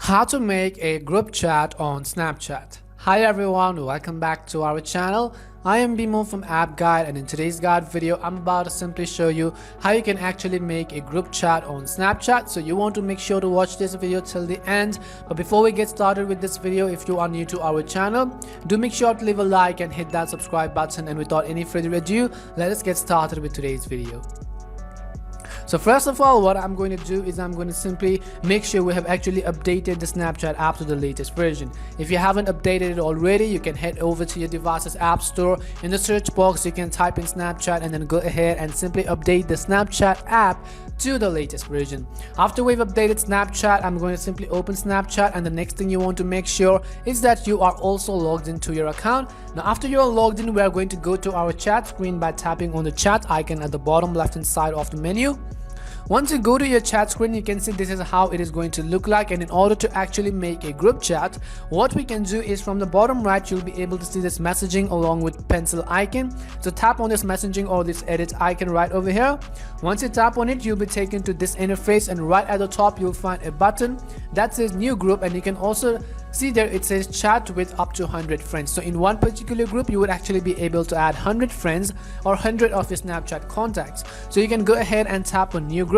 How to make a group chat on Snapchat. Hi everyone, welcome back to our channel. I am Bimo from App Guide, and in today's guide video I'm about to simply show you how you can actually make a group chat on Snapchat. So you want to make sure to watch this video till the end. But before we get started with this video, if you are new to our channel, do make sure to leave a like and hit that subscribe button. And without any further ado, let us get started with today's video. So first of all, what I'm going to do is I'm going to simply make sure we have actually updated the Snapchat app to the latest version. If you haven't updated it already, you can head over to your device's app store. In the search box, you can type in Snapchat and then go ahead and simply update the Snapchat app to the latest version. After we've updated Snapchat, I'm going to simply open Snapchat, and the next thing you want to make sure is that you are also logged into your account. Now after you are logged in, we are going to go to our chat screen by tapping on the chat icon at the bottom left hand side of the menu. Once you go to your chat screen, you can see this is how it is going to look like. And in order to actually make a group chat, what we can do is from the bottom right, you'll be able to see this messaging along with pencil icon. So tap on this messaging or this edit icon right over here. Once you tap on it, you'll be taken to this interface, and right at the top you'll find a button that says new group, and you can also see there it says chat with up to 100 friends. So in one particular group, you would actually be able to add 100 friends or 100 of your Snapchat contacts. So you can go ahead and tap on new group.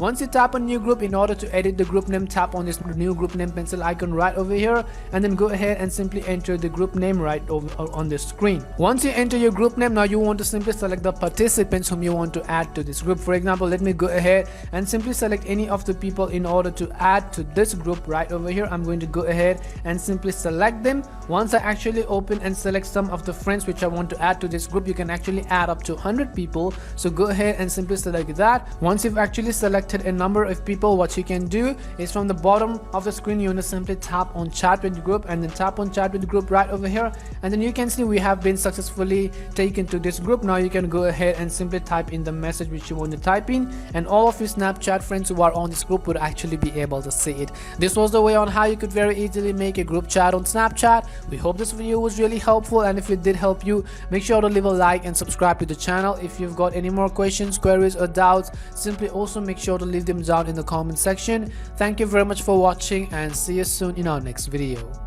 Once you tap on new group, in order to edit the group name, tap on this new group name pencil icon right over here, and then go ahead and simply enter the group name right over on the screen. Once you enter your group name, now you want to simply select the participants whom you want to add to this group. For example, let me go ahead and simply select any of the people in order to add to this group right over here. I'm going to go ahead and simply select them. Once I actually open and select some of the friends which I want to add to this group, you can actually add up to 100 people. So go ahead and simply select that. Once you've actually selected a number of people, what you can do is from the bottom of the screen, you want to simply tap on chat with group, and then tap on chat with group right over here, and then you can see we have been successfully taken to this group. Now you can go ahead and simply type in the message which you want to type in, and all of your Snapchat friends who are on this group would actually be able to see it. This was the way on how you could very easily make a group chat on Snapchat. We hope this video was really helpful, and if it did help you, make sure to leave a like and subscribe to the channel. If you've got any more questions, queries or doubts, simply also make sure to leave them down in the comment section. Thank you very much for watching, and see you soon in our next video.